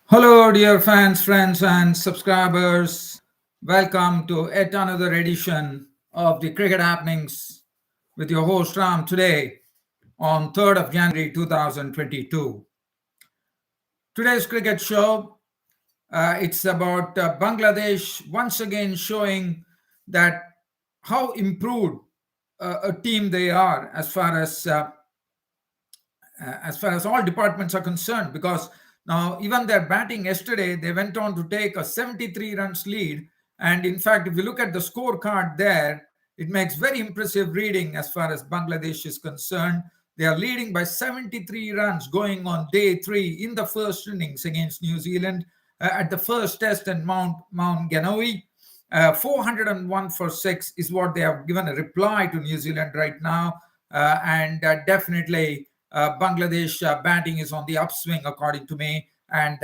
Hello, dear fans, friends, and subscribers. Welcome to yet another edition of the Cricket Happenings with your host Ram today on 3rd of January 2022. Today's cricket show, it's about Bangladesh once again showing that how improved a team they are as far as all departments are concerned, because now even their batting yesterday, they went on to take a 73 runs lead. And in fact, if you look at the scorecard there, it makes very impressive reading as far as Bangladesh is concerned. They are leading by 73 runs going on day three in the first innings against New Zealand at the first test in Mount Ganoi. 401 for 6 is what they have given a reply to New Zealand right now. And definitely Bangladesh batting is on the upswing, according to me, and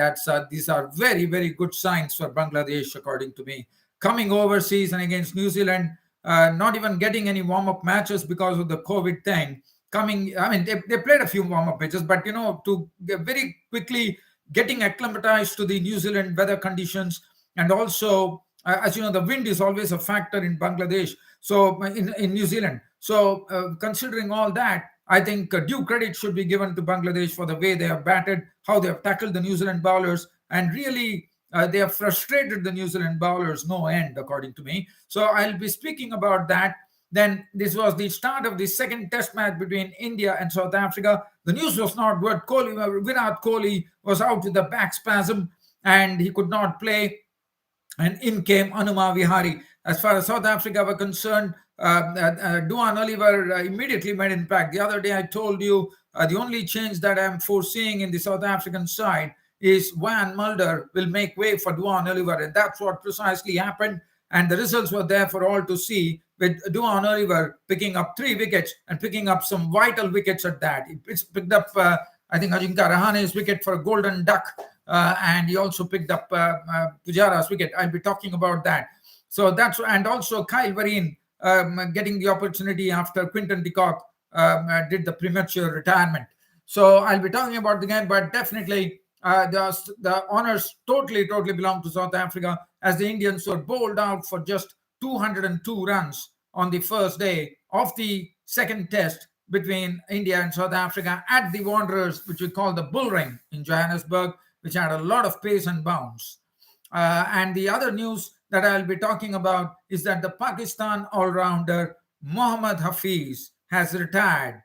these are very, very good signs for Bangladesh, according to me. Coming overseas and against New Zealand, not even getting any warm-up matches because of the COVID thing. They played a few warm-up matches, but to get very quickly getting acclimatized to the New Zealand weather conditions, and also, as you know, the wind is always a factor in Bangladesh. So in New Zealand. So considering all that, I think due credit should be given to Bangladesh for the way they have batted, how they have tackled the New Zealand bowlers, and really they have frustrated the New Zealand bowlers no end, according to me. So I'll be speaking about that. Then this was the start of the second test match between India and South Africa. The news was not good. Virat Kohli was out with a back spasm and he could not play. And in came Anuma Vihari. As far as South Africa were concerned, Duan Oliver immediately made impact. The other day I told you the only change that I'm foreseeing in the South African side is Van Mulder will make way for Duan Oliver. And that's what precisely happened. And the results were there for all to see, with Duan Oliver picking up 3 wickets and picking up some vital wickets at that. It's picked up, I think, Ajinkya Rahane's wicket for a golden duck. And he also picked up Pujara's wicket. I'll be talking about that. So and also Kyle Vareen getting the opportunity after Quinton de Kock did the premature retirement. So I'll be talking about the game, but definitely the honors totally belong to South Africa, as the Indians were bowled out for just 202 runs on the first day of the second test between India and South Africa at the Wanderers, which we call the Bull Ring in Johannesburg, which had a lot of pace and bounce. And the other news that I'll be talking about is that the Pakistan all-rounder Muhammad Hafeez has retired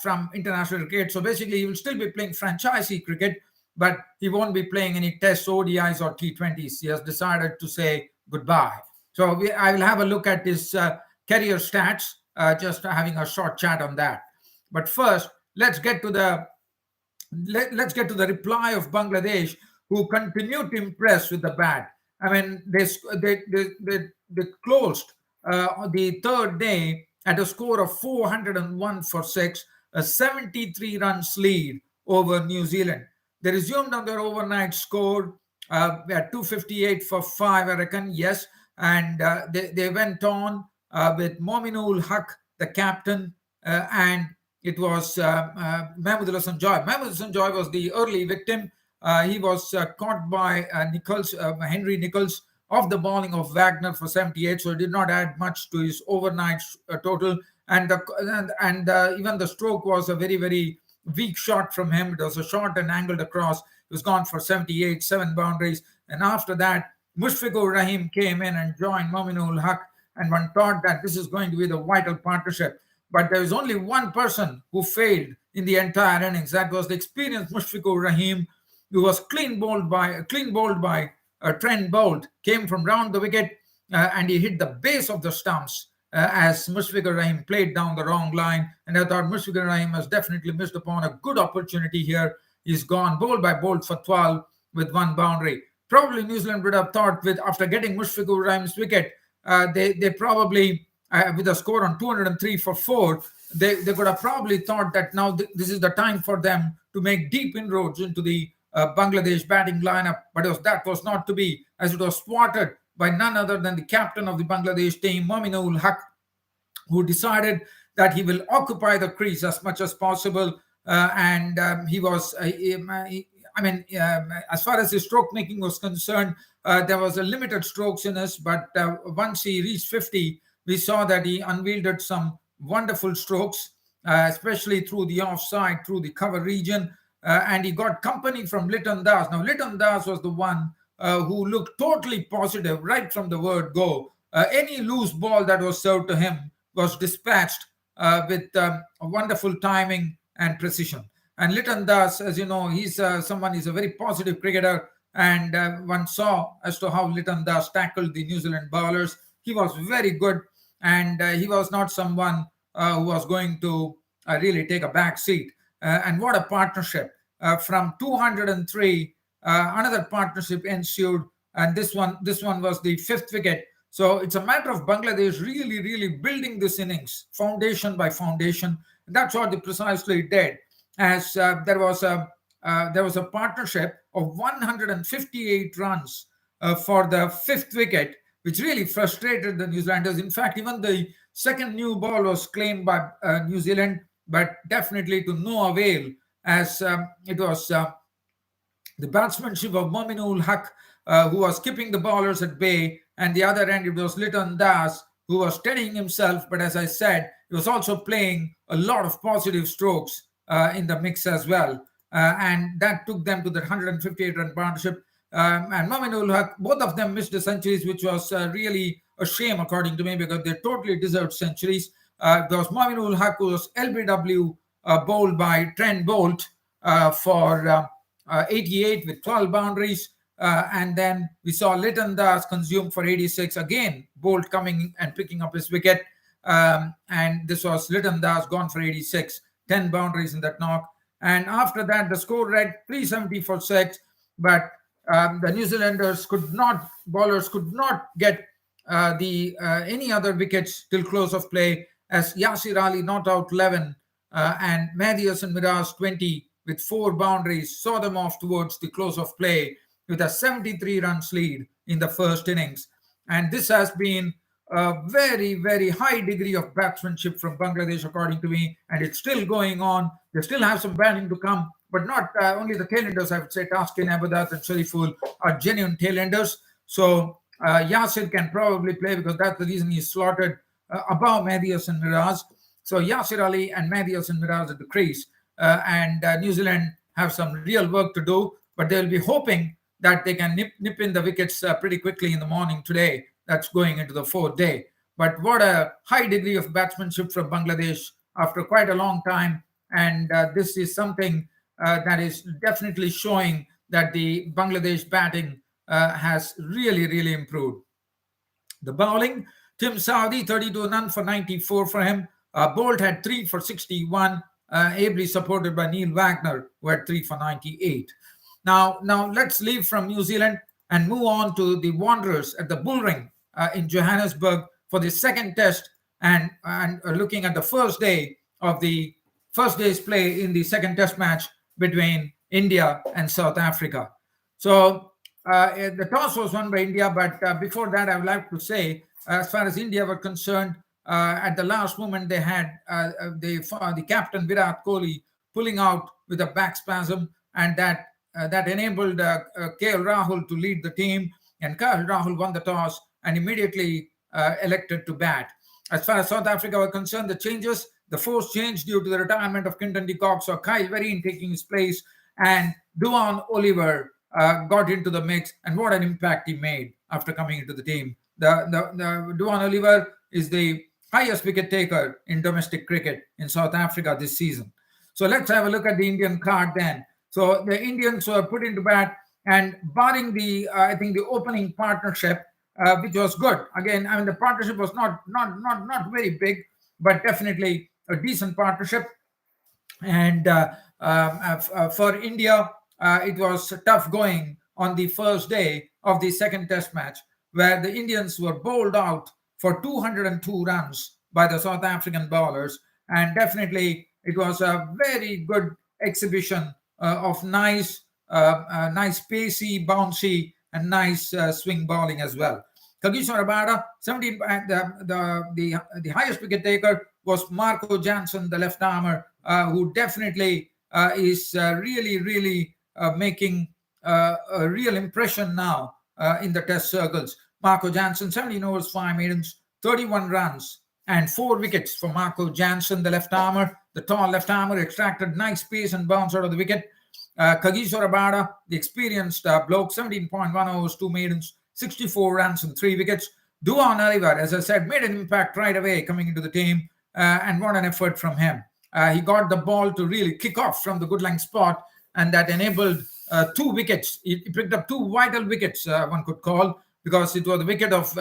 from international cricket. So basically, he will still be playing franchisee cricket, but he won't be playing any Test, ODIs, or T20s. He has decided to say goodbye. So I will have a look at his career stats, just having a short chat on that. But first, let's get to the reply of Bangladesh, who continue to impress with the bat. I mean, they closed the third day at a score of 401 for 6, a 73 runs lead over New Zealand. They resumed on their overnight score at 258 for 5, I reckon, yes. And they went on with Mominul Haq, the captain, and it was Mahmood Hassan Joy. Mahmood Hassan Joy was the early victim. He was caught by Henry Nichols of the bowling of Wagner for 78, so it did not add much to his overnight total. And even the stroke was a very, very weak shot from him. It was a short and angled across. It was gone for 78, 7 boundaries. And after that, Mushfiqur Rahim came in and joined Mominul Haq, and one thought that this is going to be the vital partnership. But there was only one person who failed in the entire innings. That was the experienced Mushfiqur Rahim, who was clean bowled by Trent Boult, came from round the wicket and he hit the base of the stumps as Mushfiqur Rahim played down the wrong line. And I thought Mushfiqur Rahim has definitely missed upon a good opportunity here. He's gone bowled by Boult for 12 with 1 boundary. Probably New Zealand would have thought, after getting Mushfiqur Rahim's wicket, they probably, with a score on 203 for 4, they could have probably thought that now this is the time for them to make deep inroads into the Bangladesh batting lineup. But that was not to be, as it was thwarted by none other than the captain of the Bangladesh team, Mominul Haq, who decided that he will occupy the crease as much as possible. He was I mean, as far as his stroke making was concerned, there was a limited strokes in us, but once he reached 50, we saw that he unwielded some wonderful strokes, especially through the offside, through the cover region, and he got company from Liton Das. Now, Liton Das was the one who looked totally positive right from the word go. Any loose ball that was served to him was dispatched with a wonderful timing and precision. And Liton Das, as you know, he's he's a very positive cricketer. And one saw as to how Liton Das tackled the New Zealand bowlers. He was very good, and he was not someone who was going to really take a back seat. And what a partnership! From 203, another partnership ensued, and this one was the fifth wicket. So it's a matter of Bangladesh really, really building this innings, foundation by foundation. That's what they precisely did, as there was a partnership of 158 runs for the fifth wicket, which really frustrated the New Zealanders. In fact, even the second new ball was claimed by New Zealand, but definitely to no avail, as it was the batsmanship of Mominul Haq, who was keeping the bowlers at bay, and the other end it was Liton Das, who was steadying himself, but as I said, he was also playing a lot of positive strokes in the mix as well. And that took them to the 158-run partnership. And Mominul Haq, both of them missed the centuries, which was really a shame, according to me, because they totally deserved centuries. There was Mominul Haq, who was LBW bowled by Trent Bolt for 88 with 12 boundaries. And then we saw Liton Das consumed for 86. Again, Bolt coming and picking up his wicket. And this was Liton Das gone for 86, 10 boundaries in that knock. And after that, the score read 370 for 6. But the New Zealanders bowlers could not get any other wickets till close of play, as Yasir Ali not out 11 and Mehdi Hasan Miraj 20 with 4 boundaries saw them off towards the close of play with a 73 runs lead in the first innings. And this has been a very, very high degree of batsmanship from Bangladesh, according to me, and it's still going on. They still have some batting to come, but not only the tailenders, I would say. Taskin, Abadat, and Shariful are genuine tailenders. So Yasir can probably play, because that's the reason he's slotted above Mehdi Hasan Miraj. So Yasir Ali and Mehdi Hasan Miraj at the crease. And New Zealand have some real work to do, but they'll be hoping that they can nip in the wickets pretty quickly in the morning today. That's going into the fourth day. But what a high degree of batsmanship from Bangladesh after quite a long time. And this is something that is definitely showing that the Bangladesh batting has really, really improved. The bowling, Tim Saudi, 32 none for 94 for him. Bolt had 3 for 61, ably supported by Neil Wagner, who had 3 for 98. Now let's leave from New Zealand and move on to the Wanderers at the Bullring in Johannesburg for the second test, and looking at the first day's play in the second test match between India and South Africa. So the toss was won by India, but before that, I would like to say, as far as India were concerned, at the last moment they had the captain Virat Kohli pulling out with a back spasm, and that enabled KL Rahul to lead the team, and KL Rahul won the toss and immediately elected to bat. As far as South Africa were concerned, the force changed due to the retirement of Quinton de Kock, so Kyle Vereen taking his place, and Duan Oliver got into the mix, and what an impact he made after coming into the team. The Duan Oliver is the highest wicket taker in domestic cricket in South Africa this season. So let's have a look at the Indian card then. So the Indians were put into bat, and barring I think the opening partnership, which was good. Again, I mean, the partnership was not very big, but definitely a decent partnership. And for India, it was tough going on the first day of the second test match, where the Indians were bowled out for 202 runs by the South African bowlers. And definitely it was a very good exhibition of nice pacey, bouncy, and nice swing bowling as well. Kagiso Rabada, 17. The highest wicket taker was Marco Jansen, the left armer, who definitely is really making a real impression now in the test circles. Marco Jansen, 17 overs, 5 maidens, 31 runs, and 4 wickets for Marco Jansen, the left armer. The tall left armer extracted nice pace and bounce out of the wicket. Kagiso Rabada, the experienced bloke, 17.1 overs, 2 maidens, 64 runs and 3 wickets. Duan Oliver, as I said, made an impact right away coming into the team, and what an effort from him. He got the ball to really kick off from the good length spot, and that enabled 2 wickets. He picked up 2 vital wickets, one could call, because it was the wicket of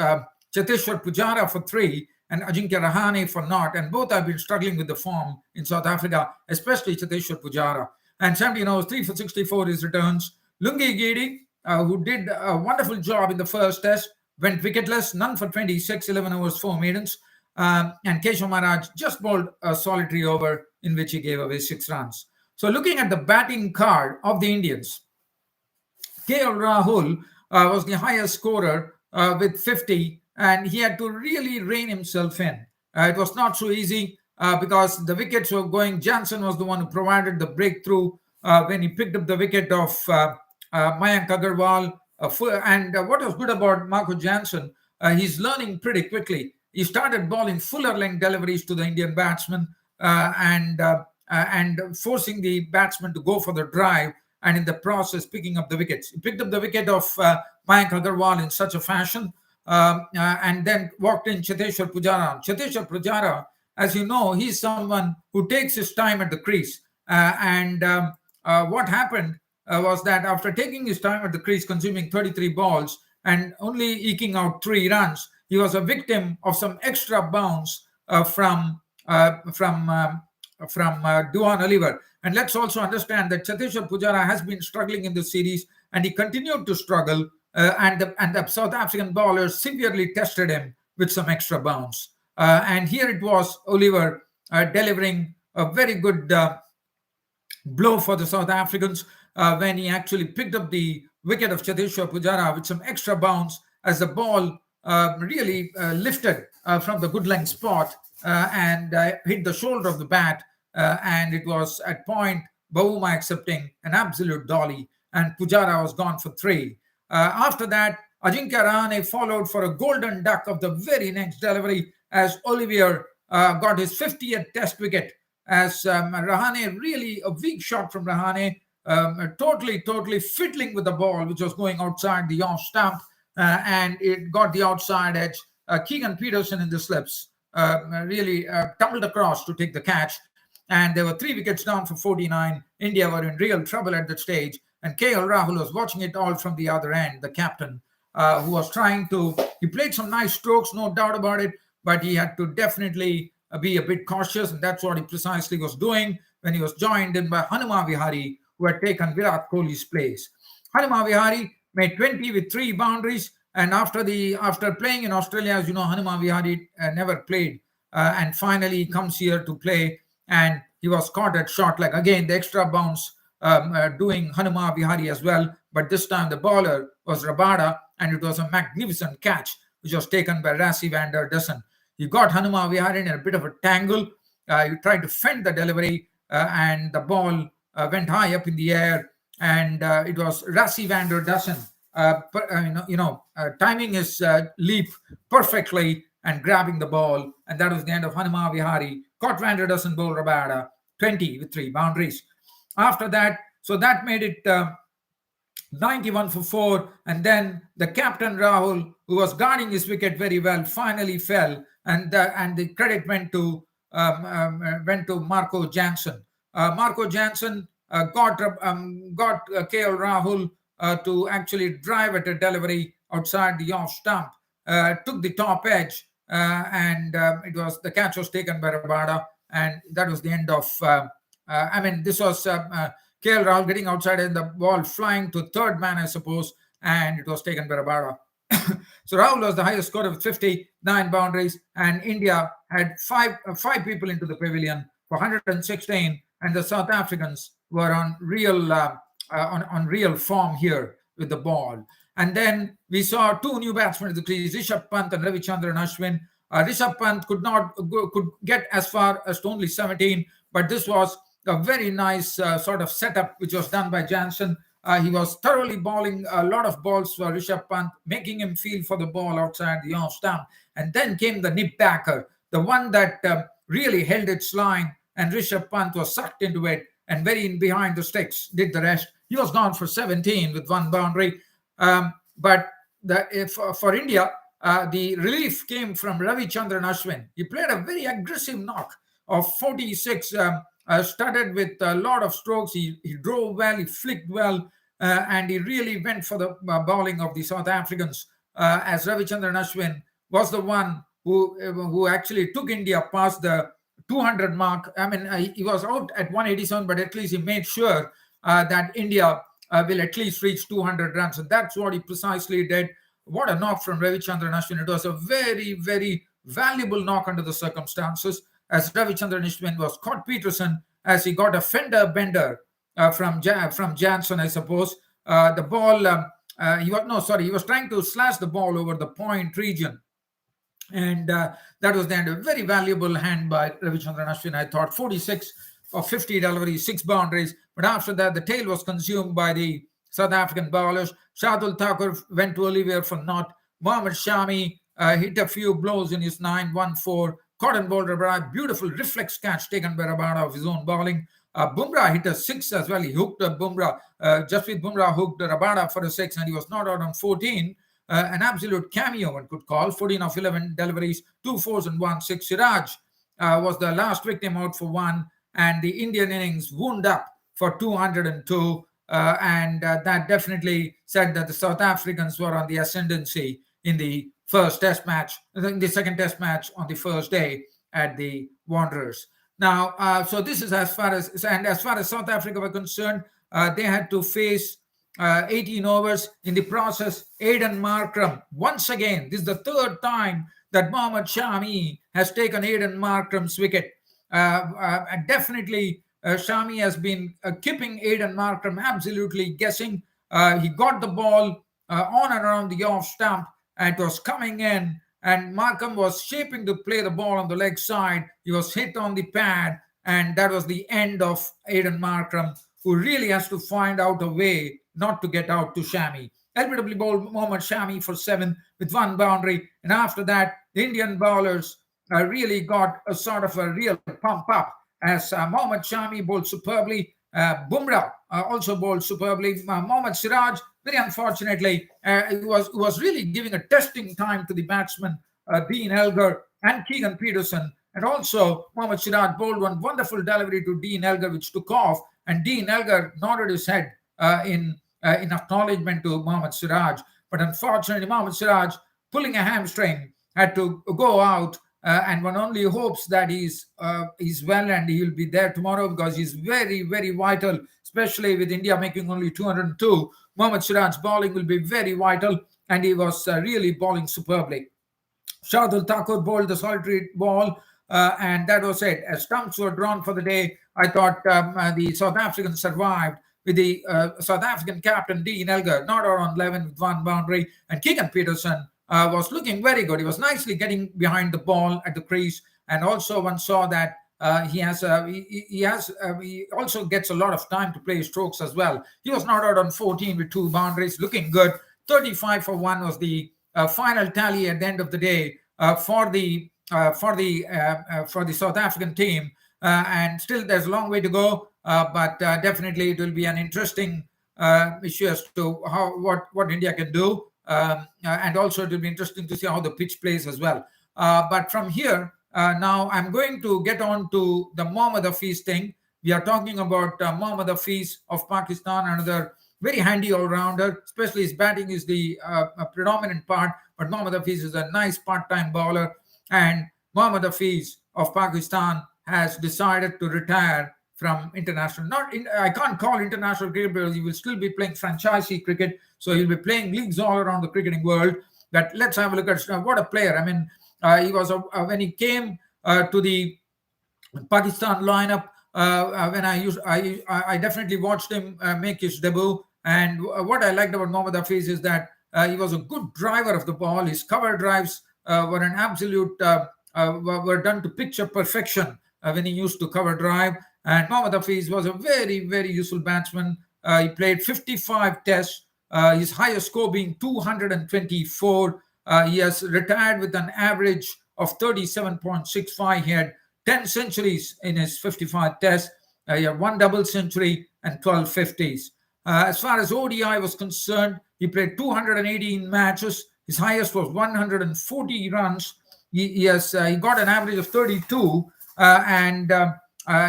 Cheteshwar Pujara for 3 and Ajinkya Rahane for naught, and both have been struggling with the form in South Africa, especially Cheteshwar Pujara. And 17 overs, 3 for 64 his returns. Lungi Giri, who did a wonderful job in the first test, went wicketless, none for 26, 11 overs, 4 maidens. And Keshav Maharaj just bowled a solitary over in which he gave away 6 runs. So looking at the batting card of the Indians, KL Rahul was the highest scorer with 50, and he had to really rein himself in. It was not so easy because the wickets were going. Jansen was the one who provided the breakthrough when he picked up the wicket of Mayank Agarwal. And what was good about Marco Jansen, he's learning pretty quickly. He started bowling fuller length deliveries to the Indian batsman and forcing the batsman to go for the drive, and in the process picking up the wickets. He picked up the wicket of Mayank Agarwal in such a fashion, and then walked in Cheteshwar Pujara. Cheteshwar Pujara, as you know, he's someone who takes his time at the crease. What happened was that after taking his time at the crease, consuming 33 balls and only eking out 3 runs, he was a victim of some extra bounce from Duan Oliver. And let's also understand that Cheteshwar Pujara has been struggling in the series, and he continued to struggle. And the South African bowlers severely tested him with some extra bounce. And here it was Oliver delivering a very good blow for the South Africans when he actually picked up the wicket of Cheteshwar Pujara with some extra bounce as the ball really lifted from the good length spot and hit the shoulder of the bat. And it was at point Bavuma accepting an absolute dolly, and Pujara was gone for 3. After that, Ajinkya Rahane followed for a golden duck of the very next delivery as Olivier got his 50th test wicket, as Rahane, really a weak shot from Rahane, totally fiddling with the ball, which was going outside the off stump, and it got the outside edge. Keegan Peterson in the slips really tumbled across to take the catch, and there were 3 wickets down for 49. India were in real trouble at that stage, and KL Rahul was watching it all from the other end, the captain, who was he played some nice strokes, no doubt about it, but he had to definitely be a bit cautious, and that's what he precisely was doing when he was joined in by Hanuma Vihari, who had taken Virat Kohli's place. Hanuma Vihari made 20 with 3 boundaries, and after playing in Australia, as you know, Hanuma Vihari never played, and finally he comes here to play, and he was caught at short leg. Again, the extra bounce doing Hanuma Vihari as well, but this time the bowler was Rabada, and it was a magnificent catch which was taken by Rassie van der Dussen. He got Hanuma Vihari in a bit of a tangle. He tried to fend the delivery, and the ball went high up in the air, and it was Rassie van der Dussen timing his leap perfectly and grabbing the ball, and that was the end of Hanuma Vihari. Caught van der Dussen, bowled Rabada, 20 with 3 boundaries. After that, so that made it 91 for 4, and then the captain Rahul, who was guarding his wicket very well, finally fell, and the credit went to Marco Jansen. Marco Jansen got KL Rahul to actually drive at a delivery outside the off stump, took the top edge, and the catch was taken by Rabada, and that was the end of. This was KL Rahul getting outside and the ball flying to third man, I suppose, and it was taken by Rabada. So Rahul was the highest scorer with 59 boundaries, and India had five people into the pavilion for 116, and the South Africans were on real form here with the ball. And then we saw 2 new batsmen at the crease, Rishabh Pant and Ravichandran Ashwin. Rishabh Pant could get as far as only 17, but this was a very nice sort of setup which was done by Jansen. He was thoroughly bowling a lot of balls for Rishabh Pant, making him feel for the ball outside the off stump. And then came the nip backer, the one that really held its line, and Rishabh Pant was sucked into it and very in behind the sticks did the rest. He was gone for 17 with one boundary. But if, for India, the relief came from Ravichandran Ashwin. He played a very aggressive knock of 46, started with a lot of strokes. He drove well, he flicked well, and he really went for the bowling of the South Africans, as Ravichandran Ashwin was the one who actually took India past the 200 mark. I mean, he was out at 187, but at least he made sure that India will at least reach 200 runs. And that's what he precisely did. What a knock from Ravichandran Ashwin. It was a very, very valuable knock under the circumstances, as Ravichandran Ashwin was caught Peterson as he got a fender bender from Jansen, I suppose. The ball, he was trying to slash the ball over the point region. And that was the end. A very valuable hand by Ravichandran Ashwin, I thought. 46 for 50 deliveries, 6 boundaries. But after that, the tail was consumed by the South African bowlers. Shardul Thakur went to Olivier for naught. Mohammad Shami hit a few blows in his 9-1-4. Cotton bowled Rabada. Beautiful reflex catch taken by Rabada of his own bowling. Bumrah hit a 6 as well. He hooked Bumrah. Jasprit Bumrah hooked Rabada for a 6, and he was not out on 14. An absolute cameo, one could call. 14 of 11 deliveries, 2 fours and 1 6. Siraj was the last victim out for 1, and the Indian innings wound up for 202. And that definitely said that the South Africans were on the ascendancy in the first test match, in the second test match on the first day at the Wanderers. Now, so this is as far as South Africa were concerned, they had to face 18 overs. In the process, Aidan Markram, once again, this is the third time that Mohammad Shami has taken Aidan Markram's wicket. Definitely, Shami has been keeping Aidan Markram absolutely guessing. He got the ball on and around the off stump, and it was coming in, and Markram was shaping to play the ball on the leg side. He was hit on the pad, and that was the end of Aidan Markram, who really has to find out a way not to get out to Shami. LBW bowled Mohammad Shami for 7 with 1 boundary, and after that, the Indian bowlers really got a sort of a real pump up, as Mohammad Shami bowled superbly. Bumrah also bowled superbly. Mohammad Siraj, very unfortunately, was really giving a testing time to the batsmen Dean Elgar and Keegan Peterson. And also, Mohammad Siraj bowled one wonderful delivery to Dean Elgar, which took off, and Dean Elgar nodded his head in acknowledgement to Mohammad Siraj. But unfortunately, Mohammad Siraj, pulling a hamstring, had to go out, and one only hopes that he's well and he'll be there tomorrow, because he's very, very vital, especially with India making only 202. Mohammad Siraj's bowling will be very vital, and he was really bowling superbly. Shardul Thakur bowled the solitary ball, and that was it. As stumps were drawn for the day, I thought the South Africans survived, with the South African captain Dean Elgar not out on 11 with 1 boundary, and Keegan Peterson was looking very good. He was nicely getting behind the ball at the crease, and also one saw that he also gets a lot of time to play his strokes as well. He was not out on 14 with 2 boundaries, looking good. 35 for 1 was the final tally at the end of the day for the South African team, and still there's a long way to go, but definitely it will be an interesting issue as to what India can do, and also it will be interesting to see how the pitch plays as well. But from here, now I'm going to get on to the Muhammad Hafeez thing. We are talking about Muhammad Hafeez of Pakistan, another very handy all-rounder, especially his batting is the predominant part, but Muhammad Hafeez is a nice part-time bowler, and Muhammad Hafeez of Pakistan has decided to retire from international. I can't call international cricket, because he will still be playing franchisee cricket, so he'll be playing leagues all around the cricketing world. But let's have a look at what a player. I mean, he was when he came to the Pakistan lineup. When I definitely watched him make his debut, and what I liked about Mohammad Hafeez is that he was a good driver of the ball. His cover drives were an absolute were done to picture perfection when he used to cover drive. And Mohammad Hafeez was a very, very useful batsman. He played 55 tests, his highest score being 224. He has retired with an average of 37.65. He had 10 centuries in his 55 tests. He had one double century and 12 50s. As far as ODI was concerned, he played 218 matches. His highest was 140 runs. He got an average of 32, and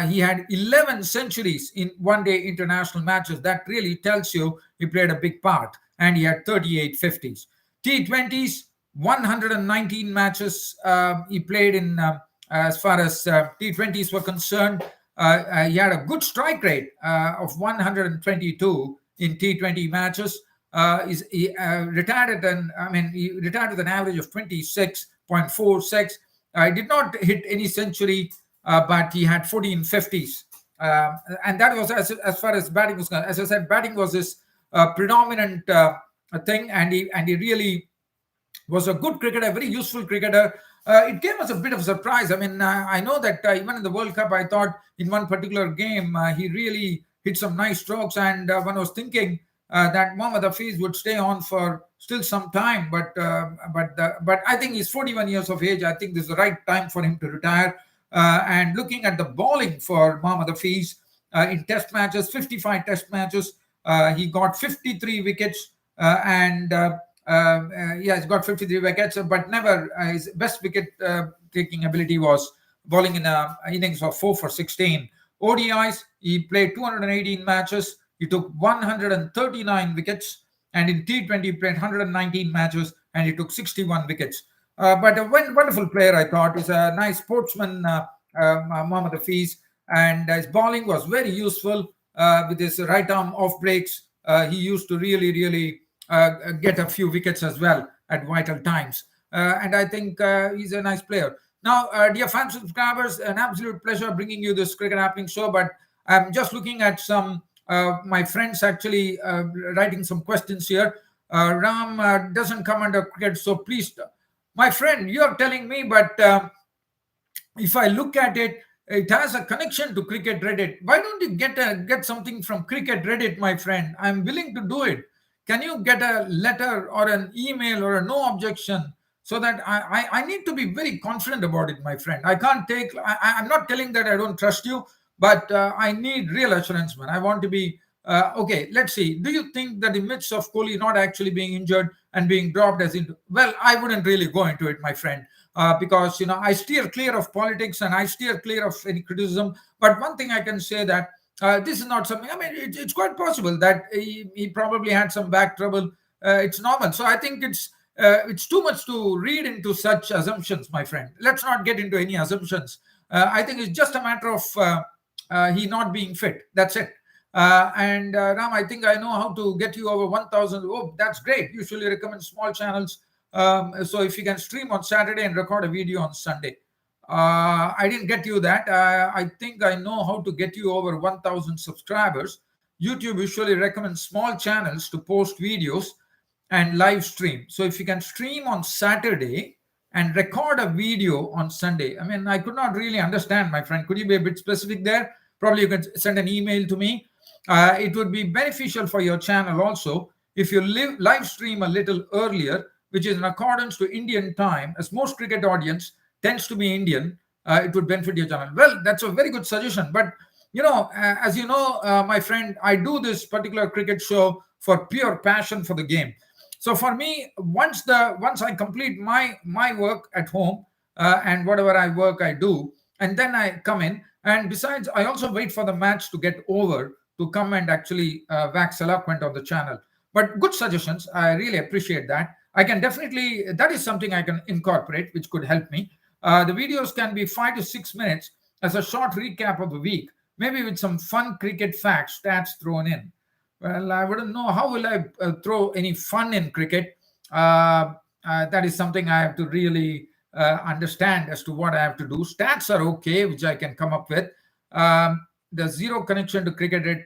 he had 11 centuries in one-day international matches. That really tells you he played a big part, and he had 38 50s. T20s, 119 matches he played in. As far as T20s were concerned, he had a good strike rate of 122 in T20 matches. He retired with an average of 26.46. He did not hit any century, but he had 14 50s. And that was as far as batting was concerned. As I said, batting was his predominant thing, and he really was a good cricketer, a very useful cricketer. It came as a bit of a surprise. I mean, I know that even in the World Cup, I thought in one particular game he really hit some nice strokes, and one was thinking that Muhammad Hafeez would stay on for still some time, but I think he's 41 years of age. I think this is the right time for him to retire. And looking at the bowling for Muhammad Hafeez in Test matches, 55 Test matches, he got 53 wickets he's got 53 wickets, but never his best wicket taking ability was bowling in a innings of 4 for 16. ODIs, he played 218 matches. He took 139 wickets, and in T20 he played 119 matches and he took 61 wickets. But a wonderful player, I thought. He's a nice sportsman, Muhammad Hafeez, and his bowling was very useful with his right arm off breaks. He used to really get a few wickets as well at vital times. And I think he's a nice player. Now, dear fans, subscribers, an absolute pleasure bringing you this Cricket Happening show. But I'm just looking at some my friends actually writing some questions here. Ram doesn't come under cricket, so please, my friend, you're telling me, but if I look at it, it has a connection to Cricket Reddit. Why don't you get something from Cricket Reddit, my friend? I'm willing to do it. Can you get a letter or an email or a no objection so that I need to be very confident about it, my friend? I can't take, I'm not telling that I don't trust you, but I need real assurance, man. I want to be, okay, let's see. Do you think that the myths of Kohli not actually being injured and being dropped as into, well, I wouldn't really go into it, my friend. Because I steer clear of politics and I steer clear of any criticism. But one thing I can say that this is not something. I mean, it's quite possible that he probably had some back trouble. It's normal. So I think it's too much to read into such assumptions, my friend. Let's not get into any assumptions. I think it's just a matter of he not being fit. That's it. And Ram, I think I know how to get you over 1,000. Oh, that's great. Usually recommend small channels. So if you can stream on Saturday and record a video on Sunday. I didn't get you that. I think I know how to get you over 1,000 subscribers. YouTube usually recommends small channels to post videos and live stream. So if you can stream on Saturday and record a video on Sunday. I mean, I could not really understand, my friend. Could you be a bit specific there? Probably you can send an email to me. It would be beneficial for your channel also if you live stream a little earlier, which is in accordance to Indian time, as most cricket audience tends to be Indian. It would benefit your channel. Well, that's a very good suggestion. But as you know, my friend, I do this particular cricket show for pure passion for the game. So for me, once I complete my work at home and whatever I work I do, and then I come in. And besides, I also wait for the match to get over to come and actually wax eloquent on the channel. But good suggestions. I really appreciate that. I can definitely, that is something I can incorporate, which could help me. The videos can be 5 to 6 minutes as a short recap of the week, maybe with some fun cricket facts, stats thrown in. Well, I wouldn't know how will I throw any fun in cricket. That is something I have to really understand as to what I have to do. Stats are okay, which I can come up with. The zero connection to cricket.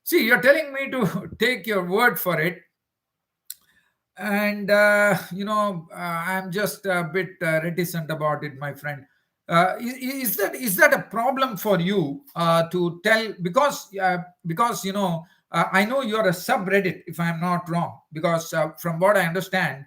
See, you're telling me to take your word for it. And I'm just a bit reticent about it, my friend. Is that a problem for you to tell? Because I know you're a subreddit, if I'm not wrong, because from what I understand,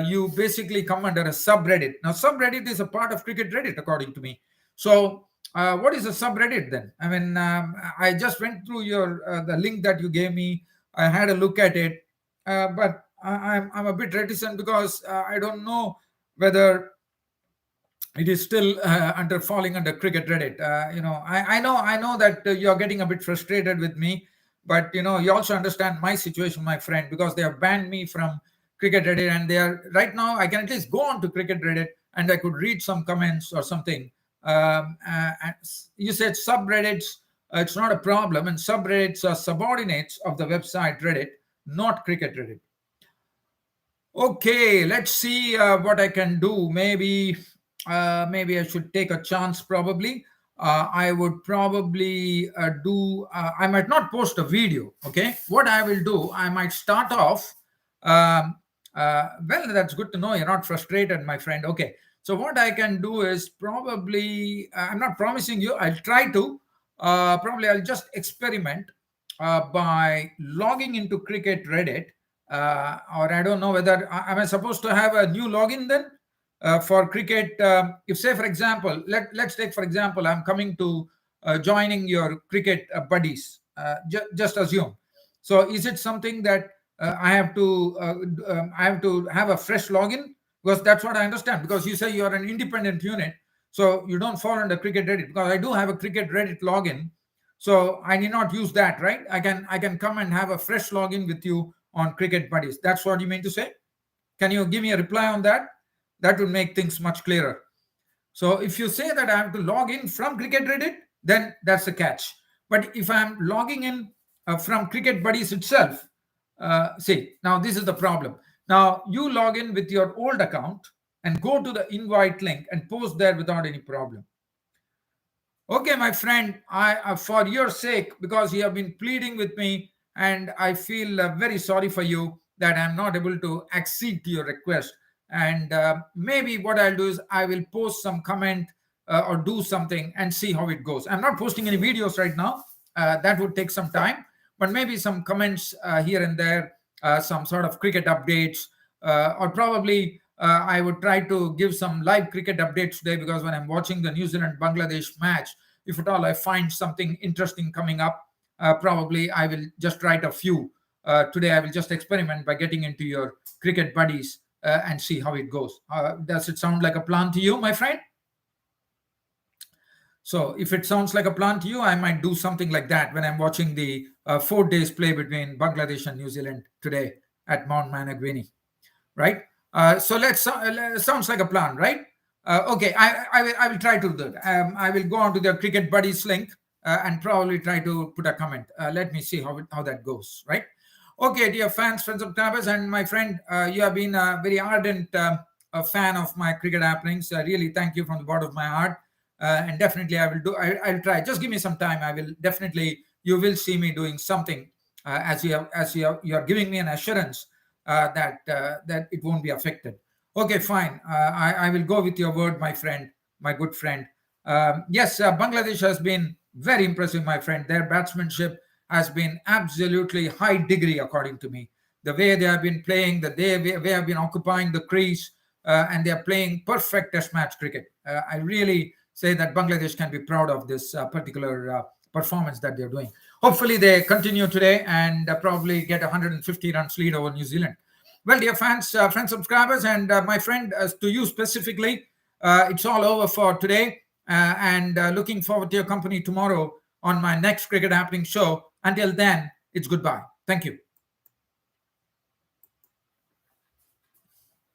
you basically come under a subreddit. Now, subreddit is a part of Cricket Reddit, according to me. So, what is a subreddit then? I mean, I just went through your the link that you gave me. I had a look at it, but I'm a bit reticent because I don't know whether it is still under falling under cricket Reddit. I know that you're getting a bit frustrated with me, but you also understand my situation, my friend, because they have banned me from cricket Reddit, and they are right now. I can at least go on to cricket Reddit and I could read some comments or something. And you said subreddits. It's not a problem, and subreddits are subordinates of the website Reddit, not cricket Reddit. Okay, let's see what I can do. Maybe I should take a chance. Probably, I would probably do. I might not post a video. Okay, what I will do, I might start off. Um, well, that's good to know. You're not frustrated, my friend. Okay, so what I can do is probably. I'm not promising you. I'll try to. Probably, I'll just experiment by logging into Cricket Reddit, or I don't know whether am I supposed to have a new login then for cricket. If say for example, let's take for example, I'm coming to joining your cricket buddies. Just assume. So is it something that I have to have a fresh login? Because that's what I understand. Because you say you are an independent unit, so you don't fall under Cricket Reddit. Because I do have a Cricket Reddit login, so I need not use that, right? I can come and have a fresh login with you on Cricket Buddies. That's what you mean to say? Can you give me a reply on that? That would make things much clearer. So if you say that I have to log in from Cricket Reddit, then that's the catch. But if I'm logging in from Cricket Buddies itself, see, now this is the problem. Now you log in with your old account and go to the invite link and post there without any problem. Okay, my friend, I for your sake, because you have been pleading with me, and I feel very sorry for you that I'm not able to accede to your request. And maybe what I'll do is I will post some comment or do something and see how it goes. I'm not posting any videos right now. That would take some time, but maybe some comments here and there, some sort of cricket updates, or probably I would try to give some live cricket updates today, because when I'm watching the New Zealand Bangladesh match, if at all I find something interesting coming up, probably I will just write a few. Today I will just experiment by getting into your cricket buddies and see how it goes. Does it sound like a plan to you, my friend? So if it sounds like a plan to you, I might do something like that when I'm watching the 4 days play between Bangladesh and New Zealand today at Mount Managwini, right? So sounds like a plan, right? Okay, I will try to do that. I will go on to the Cricket Buddies link and probably try to put a comment. Let me see how that goes, right? Okay, dear fans, friends of Tabas, and my friend, you have been a very ardent a fan of my cricket happenings. Really, thank you from the bottom of my heart. And definitely, I'll try. Just give me some time. I will definitely. You will see me doing something as you are giving me an assurance that it won't be affected. Okay, fine. I will go with your word, my friend, my good friend. Yes, Bangladesh has been very impressive, my friend. Their batsmanship has been absolutely high degree, according to me. The way they have been playing, they have been occupying the crease, and they are playing perfect Test match cricket. I really say that Bangladesh can be proud of this particular performance that they're doing. Hopefully, they continue today and probably get 150 runs lead over New Zealand. Well, dear fans, friends, subscribers, and my friend, to you specifically, it's all over for today. And looking forward to your company tomorrow on my next Cricket Happening show. Until then, it's goodbye. Thank you.